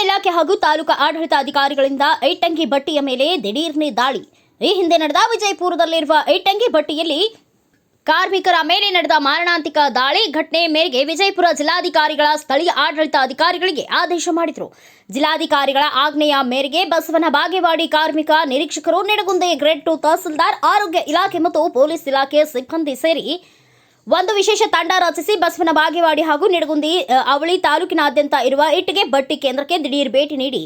ಇಲಾಖೆ ಹಾಗೂ ತಾಲೂಕು ಆಡಳಿತಾಧಿಕಾರಿಗಳಿಂದ ಐಟಂಗಿ ಬಟ್ಟಿಯ ಮೇಲೆ ದಿಢೀರ್ನೆ ದಾಳಿ. ಈ ಹಿಂದೆ ನಡೆದ ವಿಜಯಪುರದಲ್ಲಿರುವ ಐಟಂಗಿ ಬಟ್ಟಿಯಲ್ಲಿ ಕಾರ್ಮಿಕರ ಮೇಲೆ ನಡೆದ ಮಾರಣಾಂತಿಕ ದಾಳಿ ಘಟನೆ ಮೇರೆಗೆ ವಿಜಯಪುರ ಜಿಲ್ಲಾಧಿಕಾರಿಗಳ ಸ್ಥಳೀಯ ಆಡಳಿತಾಧಿಕಾರಿಗಳಿಗೆ ಆದೇಶ ಮಾಡಿದರು. ಜಿಲ್ಲಾಧಿಕಾರಿಗಳ ಆಜ್ಞೆಯ ಮೇರೆಗೆ ಬಸವನ ಬಾಗೇವಾಡಿ ಕಾರ್ಮಿಕ ನಿರೀಕ್ಷಕರು, ನಿಡಗುಂದಿ ಗ್ರೇಡ್ 2 ತಹಸೀಲ್ದಾರ್, ಆರೋಗ್ಯ ಇಲಾಖೆ ಮತ್ತು ಪೊಲೀಸ್ ಇಲಾಖೆ ಸಿಬ್ಬಂದಿ ಸೇರಿ ಒಂದು ವಿಶೇಷ ತಂಡ ರಚಿಸಿ ಬಸವನ ಬಾಗೇವಾಡಿ ಹಾಗೂ ನಿಡಗುಂದಿ ಅವಳಿ ತಾಲೂಕಿನಾದ್ಯಂತ ಇರುವ ಇಟ್ಟಿಗೆ ಬಟ್ಟಿ ಕೇಂದ್ರಕ್ಕೆ ದಿಢೀರ್ ಭೇಟಿ ನೀಡಿ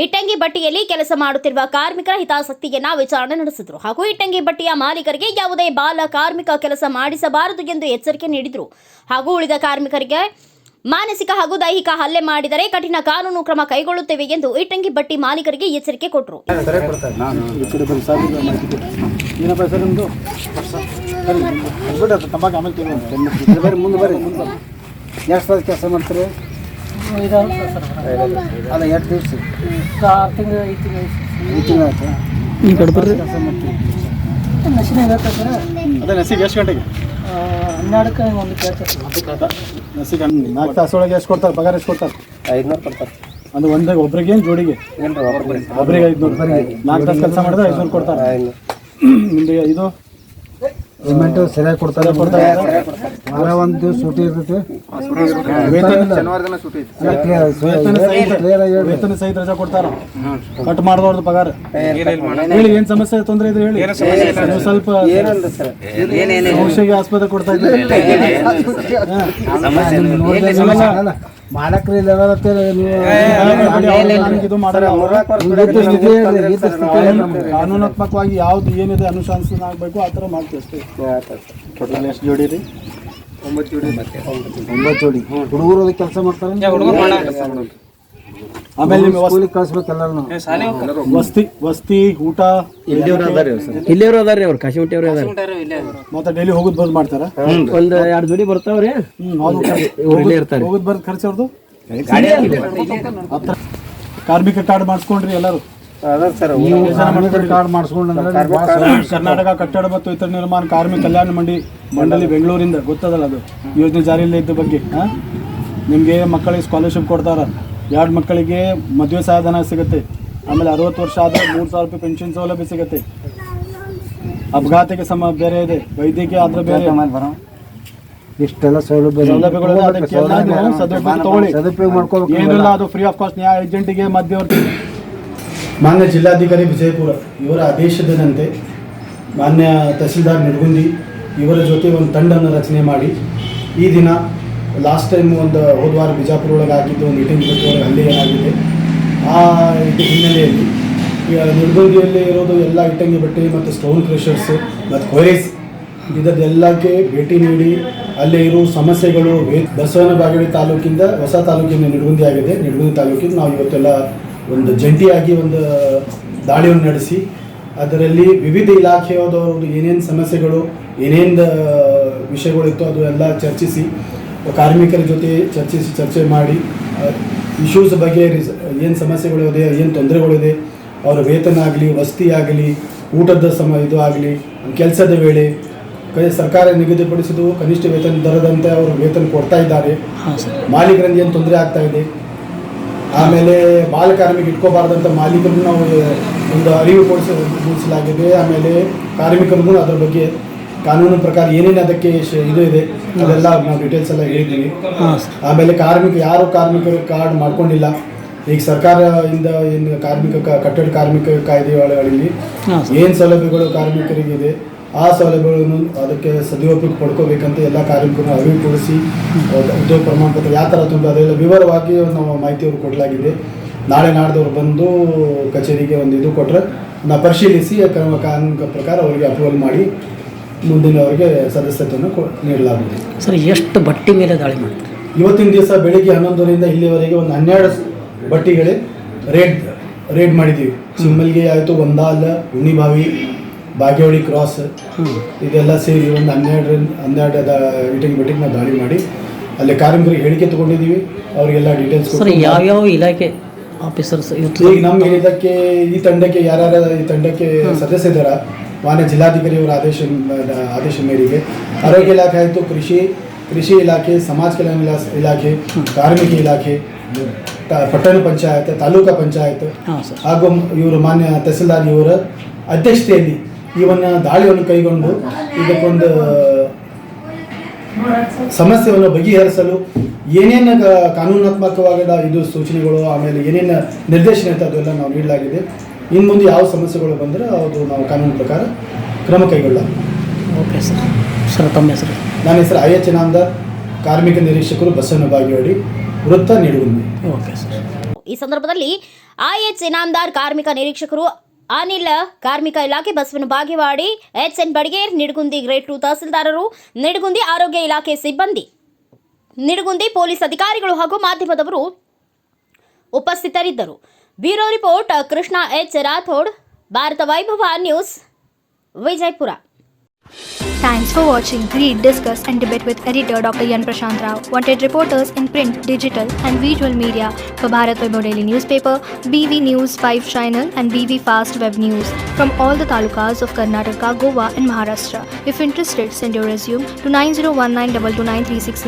ಇಟ್ಟಂಗಿ ಬಟ್ಟಿಯಲ್ಲಿ ಕೆಲಸ ಮಾಡುತ್ತಿರುವ ಕಾರ್ಮಿಕರ ಹಿತಾಸಕ್ತಿಯನ್ನ ವಿಚಾರಣೆ ನಡೆಸಿದರು. ಹಾಗೂ ಇಟ್ಟಂಗಿ ಬಟ್ಟಿಯ ಮಾಲೀಕರಿಗೆ ಯಾವುದೇ ಬಾಲ ಕಾರ್ಮಿಕ ಕೆಲಸ ಮಾಡಿಸಬಾರದು ಎಂದು ಎಚ್ಚರಿಕೆ ನೀಡಿದರು. ಹಾಗೂ ಉಳಿದ ಕಾರ್ಮಿಕರಿಗೆ ಮಾನಸಿಕ ಹಾಗೂ ದೈಹಿಕ ಹಲ್ಲೆ ಮಾಡಿದರೆ ಕಠಿಣ ಕಾನೂನು ಕ್ರಮ ಕೈಗೊಳ್ಳುತ್ತೇವೆ ಎಂದು ಇಟ್ಟಂಗಿ ಬಟ್ಟಿ ಮಾಲೀಕರಿಗೆ ಎಚ್ಚರಿಕೆ ಕೊಟ್ಟರು. ಎಷ್ಟು ಕೆಲಸ ಮಾಡ್ತೀರಿ? ಅಲ್ಲ, ಎಷ್ಟು ದಿವಸ? 6 ತಿಂಗಳು 5 ತಿಂಗಳು ಆಯ್ತು. ಈ ಕಡೆ ಬರ್ರಿ. ಕೆಲಸ ಮಾಡ್ತೀವಿ. ನಸಿನಾಗ ಸರ್ ಅದೇ ನಸಿಗೆ ಎಷ್ಟು ಗಂಟೆಗೆ? 12ಕ್ಕೆ ಒಂದು ಕೇಳ್ತಾರೆ. ನಸಿಗೆ 4 ತಾಸೊಳಗೆ ಎಷ್ಟು ಕೊಡ್ತಾರೆ? ಪಗಾರ ಎಷ್ಟು ಕೊಡ್ತಾರೆ? 500 ಕೊಡ್ತಾರೆ. ಅದು ಒಬ್ರಿಗೆ ಏನು ಜೋಡಿಗೆ? ಒಬ್ಬರಿಗೆ 500. 4 ತಾಸು ಕೆಲಸ ಮಾಡಿದ್ರೆ 500 ಕೊಡ್ತಾರೆ. ನಿಮಗೆ ಇದು ಪೇಮೆಂಟು ಸರಿಯಾಗಿ ಕೊಡ್ತಾರೆ? ವಾರ ಒಂದು ದಿವಸ ಸೂಟಿ ಇರ್ತೈತಿ. ವೇತನ ಸಹಿತ ರಜಾ ಕೊಡ್ತಾರ. ಕಟ್ ಮಾಡಿದವ್ರದ್ದು ಪಗಾರ ಹೇಳಿ. ಏನ್ ಸಮಸ್ಯೆ ತೊಂದರೆ ಇದೆ ಹೇಳಿ. ನೀವು ಸ್ವಲ್ಪ ಔಷಧಿ ಆಸ್ಪತ್ರೆ ಕೊಡ್ತಾ ಇದ್ದೀರಿ. ಮಾಲಕರು ಇದು ಮಾಡಲ್ಲ. ಕಾನೂನಾತ್ಮಕವಾಗಿ ಯಾವ್ದು ಏನಿದೆ ಅನುಶಾಸನ ಆಗಬೇಕು ಆ ಥರ ಮಾಡ್ತೀವಿ ಅಷ್ಟೇ. ಟೋಟಲ್ ಎಷ್ಟು ಜೋಡಿ ರೀ? 9 ಜೋಡಿ. ಹುಡುಗರು ಅದಕ್ಕೆ ಕೆಲಸ ಮಾಡ್ತಾರೆ. ಆಮೇಲೆ ನಿಮ್ಗೆ ಕಳಿಸ್ಬೇಕಲ್ಲ. ವಸ್ತಿ ಊಟ ಇಲ್ಲಿಯವರು ಅದಾರ ರೀ, ಅವ್ರು ಕಾಶಿಮಟ್ಟಿಯವರು ಅದಾರ. ಮತ್ತೆ ಡೈಲಿ ಹೋಗುದ್ ಬಂದ್ ಮಾಡ್ತಾರ. ಒಂದು 2 ಜೋಡಿ ಬರ್ತಾವ್ರಿ. ಹೋಗುದ್ ಬರ್ದು ಖರ್ಚು ಅವ್ರದ್ದು. ಕಾರ್ಮಿಕ ಕಾರ್ಡ್ ಮಾಡಿಸ್ಕೊಂಡ್ರಿ ಎಲ್ಲರೂ? ಕಾರ್ಡ್ ಮಾಡಿಸ್ಕೊಂಡ್ರೆ ಕರ್ನಾಟಕ ಕಟ್ಟಡ ಮತ್ತು ಇತರ ನಿರ್ಮಾಣ ಕಾರ್ಮಿಕ ಕಲ್ಯಾಣ ಮಂಡಳಿ ಬೆಂಗಳೂರಿಂದ ಗೊತ್ತದಲ್ಲ, ಅದು ಯೋಜನೆ ಜಾರಿಯಲ್ಲೇ ಇದ್ದ ಬಗ್ಗೆ. ನಿಮಗೆ ಮಕ್ಕಳಿಗೆ ಸ್ಕಾಲರ್ಶಿಪ್ ಕೊಡ್ತಾರ. 2 ಮಕ್ಕಳಿಗೆ ಮದುವೆ ಸಹಾಯಧನ ಸಿಗುತ್ತೆ. ಆಮೇಲೆ 60 ವರ್ಷ ಆದರೆ 3,000 ರೂಪಾಯಿ ಪೆನ್ಷನ್ ಸೌಲಭ್ಯ ಸಿಗುತ್ತೆ. ಅಪಘಾತಕ್ಕೆ ಬೇರೆ ಇದೆ, ವೈದ್ಯಕೀಯ ಆದ್ರೆ ಬೇರೆ. ಇಷ್ಟೆಲ್ಲ ಸೌಲಭ್ಯಗಳು ಸದುಪಯೋಗ ಮಾಡ್ಕೋಬೇಕು. ಏನಿಲ್ಲ, ಅದು ಫ್ರೀ ಆಫ್ ಕಾಸ್ಟ್. ನ್ಯಾಯ ಏಜೆಂಟಿಗೆ ಮಧ್ಯವರ್ತಿ ಮಾನ್ಯ ಜಿಲ್ಲಾಧಿಕಾರಿ ವಿಜಯಪುರ ಇವರ ಆದೇಶದಂತೆ ಮಾನ್ಯ ತಹಸೀಲ್ದಾರ್ ನಿಡಗುಂದಿ ಇವರ ಜೊತೆ ಒಂದು ತಂಡವನ್ನು ರಚನೆ ಮಾಡಿ ಈ ದಿನ ಲಾಸ್ಟ್ ಟೈಮ್ ಹೋದ ವಾರ ಬಿಜಾಪುರ ಒಳಗೆ ಆಗಿದ್ದು ಒಂದು ಇಟ್ಟಿಂಗ್ ಬಟ್ಟಿ ಒಳಗೆ ಹಲ್ಲೆ ಏನಾಗಿದೆ. ಆ ಹಿನ್ನೆಲೆಯಲ್ಲಿ ನಿಡಗುಂದಿಯಲ್ಲಿ ಇರೋದು ಎಲ್ಲ ಇಟ್ಟಂಗಿ ಬಟ್ಟೆ ಮತ್ತು ಸ್ಟೋನ್ ಕ್ರಷರ್ಸ್ ಮತ್ತು ಕ್ವೈರೀಸ್ ಇದೆಲ್ಲಕ್ಕೆ ಭೇಟಿ ನೀಡಿ ಅಲ್ಲೇ ಇರೋ ಸಮಸ್ಯೆಗಳು. ಬಸವನ ಬಾಗೇವಾಡಿ ತಾಲೂಕಿಂದ ಹೊಸ ತಾಲೂಕಿನ ನಿಡಗುಂದಿ ಆಗಿದೆ. ನಿಡಗುಂದಿ ತಾಲೂಕಿಂದ ನಾವು ಇವತ್ತೆಲ್ಲ ಒಂದು ಜಂಟಿಯಾಗಿ ಒಂದು ದಾಳಿಯನ್ನು ನಡೆಸಿ ಅದರಲ್ಲಿ ವಿವಿಧ ಇಲಾಖೆಯದವ್ರದ್ದು ಏನೇನು ಸಮಸ್ಯೆಗಳು, ಏನೇನು ವಿಷಯಗಳಿತ್ತು ಅದು ಎಲ್ಲ ಚರ್ಚಿಸಿ ಕಾರ್ಮಿಕರ ಜೊತೆ ಚರ್ಚೆ ಮಾಡಿ ಇಶ್ಯೂಸ್ ಬಗ್ಗೆ ಏನು ಸಮಸ್ಯೆಗಳಿದೆ, ಏನು ತೊಂದರೆಗಳಿದೆ, ಅವರ ವೇತನ ಆಗಲಿ, ವಸತಿ ಆಗಲಿ, ಊಟದ ಇದು ಆಗಲಿ, ಕೆಲಸದ ವೇಳೆ ಸರ್ಕಾರ ನಿಗದಿಪಡಿಸಿದ್ದು ಕನಿಷ್ಠ ವೇತನ ದರದಂತೆ ಅವರು ವೇತನ ಕೊಡ್ತಾ ಇದ್ದಾರೆ. ಮಾಲೀಕರಿಂದ ಏನು ತೊಂದರೆ ಆಗ್ತಾ ಇದೆ, ಆಮೇಲೆ ಬಾಲ ಕಾರ್ಮಿಕ ಇಟ್ಕೋಬಾರ್ದಂಥ ಮಾಲೀಕರನ್ನು ನಾವು ಒಂದು ಅರಿವು ಮೂಡಿಸಲಾಗಿದೆ. ಆಮೇಲೆ ಕಾರ್ಮಿಕರಿಗೂ ಅದರ ಬಗ್ಗೆ ಕಾನೂನು ಪ್ರಕಾರ ಏನೇನು ಅದಕ್ಕೆ ಇದು ಇದೆ ಅದೆಲ್ಲ ನಾವು ಡೀಟೇಲ್ಸ್ ಎಲ್ಲ ಹೇಳಿದ್ದೀವಿ. ಆಮೇಲೆ ಯಾರು ಕಾರ್ಮಿಕರು ಕಾರ್ಡ್ ಮಾಡ್ಕೊಂಡಿಲ್ಲ, ಈಗ ಸರ್ಕಾರದಿಂದ ಏನು ಕಟ್ಟಡ ಕಾರ್ಮಿಕ ಕಾಯ್ದೆ ಒಳಗಡೆ ಏನು ಸೌಲಭ್ಯಗಳು ಕಾರ್ಮಿಕರಿಗಿದೆ ಆ ಸೌಲಭ್ಯಗಳನ್ನು ಅದಕ್ಕೆ ಸದುಪಯೋಗ ಪಡ್ಕೋಬೇಕಂತ ಎಲ್ಲ ಕಾರ್ಮಿಕರನ್ನು ಅರಿವು ಕೊಡಿಸಿ ಉದ್ಯೋಗ ಪ್ರಮಾಣ ಪತ್ರ ಯಾವ ಥರ ತುಂಬ ಅದೆಲ್ಲ ವಿವರವಾಗಿ ನಾವು ಮಾಹಿತಿಯವರು ಕೊಡಲಾಗಿದೆ. ನಾಳೆ ನಾಡ್ದವ್ರು ಬಂದು ಕಚೇರಿಗೆ ಒಂದು ಇದು ಕೊಟ್ಟರೆ ನಾವು ಪರಿಶೀಲಿಸಿ ಕಾನೂನು ಪ್ರಕಾರ ಅವರಿಗೆ ಅಪ್ರೂವಲ್ ಮಾಡಿ ಮುಂದಿನ ಅವರಿಗೆ ಸದಸ್ಯತೆಯನ್ನು ನೀಡಲಾಗುತ್ತದೆ. ಸರ್, ಎಷ್ಟು ಬಟ್ಟಿ ಮೇಲೆ ದಾಳಿ ಮಾಡ್ತಾರೆ? ಇವತ್ತಿನ ದಿವಸ ಬೆಳಿಗ್ಗೆ 11ರಿಂದ ಇಲ್ಲಿವರೆಗೆ ಒಂದು 12 ಬಟ್ಟಿಗಳೇ ರೇಡ್ ಮಾಡಿದ್ದೀವಿ. ಸಿಮ್ಮಲ್ಗೆ ಆಯಿತು, ಒಂದಾಲ, ಉಣಿಬಾವಿ, ಬಾಗೇವಾಡಿ ಕ್ರಾಸ್ ಇದೆಲ್ಲ ಸೇರಿ ಒಂದು 12 ಇಟ್ಟಿಗೆ ಬಟ್ಟಿಗೆ ನಾವು ದಾಳಿ ಮಾಡಿ ಅಲ್ಲಿ ಕಾರ್ಮಿಕರಿಗೆ ಹೇಳಿಕೆ ತೊಗೊಂಡಿದ್ದೀವಿ. ಅವರಿಗೆಲ್ಲ ಡೀಟೇಲ್ಸ್. ಸರ್, ಯಾವ್ಯಾವ ಇಲಾಖೆ ಆಫೀಸರ್ಸ್ ಈಗ ನಮ್ಮ ಇದಕ್ಕೆ ಈ ತಂಡಕ್ಕೆ ಯಾರ್ಯಾರ ಈ ತಂಡಕ್ಕೆ ಸದಸ್ಯ ಇದ್ದಾರ ಮಾನ್ಯ ಜಿಲ್ಲಾಧಿಕಾರಿಯವರ ಆದೇಶ ಮೇರೆಗೆ ಆರೋಗ್ಯ ಇಲಾಖೆ ಆಯಿತು, ಕೃಷಿ ಇಲಾಖೆ, ಸಮಾಜ ಕಲ್ಯಾಣ ಇಲಾಖೆ, ಕಾರ್ಮಿಕ ಇಲಾಖೆ, ಪಟ್ಟಣ ಪಂಚಾಯತ್, ತಾಲೂಕಾ ಪಂಚಾಯತ್ ಹಾಂ ಸರ್. ಹಾಗೂ ಇವರು ಮಾನ್ಯ ತಹಸೀಲ್ದಾರ್ ಇವರ ಅಧ್ಯಕ್ಷತೆಯಲ್ಲಿ ಈ ಒಂದು ದಾಳಿಯನ್ನು ಕೈಗೊಂಡು ಇದಕ್ಕೊಂದು ಸಮಸ್ಯೆಯನ್ನು ಬಗೆಹರಿಸಲು ಏನೇನು ಕಾನೂನಾತ್ಮಕವಾದ ಇದು ಸೂಚನೆಗಳು, ಆಮೇಲೆ ಏನೇನು ನಿರ್ದೇಶನ ಇರ್ತದೆ ಅದೆಲ್ಲ ನಾವು ನೀಡಲಾಗಿದೆ. ಇನ್ನು ಮುಂದೆ ಯಾವ ಸಮಸ್ಯೆಗಳು ಬಂದರೆ ಅದು ನಾವು ಕಾನೂನು ಪ್ರಕಾರ ಕ್ರಮ ಕೈಗೊಳ್ಳಲಾಗಿದೆ. Okay sir. ಸರ್ ತಮ್ಮ ಹೆಸರು? ನನ್ನ ಹೆಸರು IH ಇನಾಮದಾರ್, ಕಾರ್ಮಿಕ ನಿರೀಕ್ಷಕರು, ಬಸವನ ಬಾಗೇವಾಡಿ, ವೃತ್ತ ನಿಡಗುಂದಿ. Okay sir. ಈ ಸಂದರ್ಭದಲ್ಲಿ IH ಇನಾಮದಾರ್, ಕಾರ್ಮಿಕ ನಿರೀಕ್ಷಕರು ಅನಿಲ್, ಕಾರ್ಮಿಕ ಇಲಾಖೆ ಬಸವನ ಬಾಗೇವಾಡಿ, HN ಬಡಿಗೇರ್, ನಿಡಗುಂದಿ ಗ್ರೇಡ್ 2 ತಹಸೀಲ್ದಾರರು, ನಿಡಗುಂದಿ ಆರೋಗ್ಯ ಇಲಾಖೆ ಸಿಬ್ಬಂದಿ, ನಿಡಗುಂದಿ ಪೊಲೀಸ್ ಅಧಿಕಾರಿಗಳು ಹಾಗೂ ಮಾಧ್ಯಮದವರು ಉಪಸ್ಥಿತರಿದ್ದರು. Bureau report Krishna H Rathod, Bharata Vaibhava news, Vijayapura. Thanks for watching. Read, discuss and debate with editor Dr. Yan Prashant Rao. Wanted reporters in print, digital and visual media for Bharat Vaibhav Daily Newspaper, BV News 5 Channel and BV Fast Web News from all the talukas of Karnataka, Goa and Maharashtra. If interested, send your resume to 9019229369.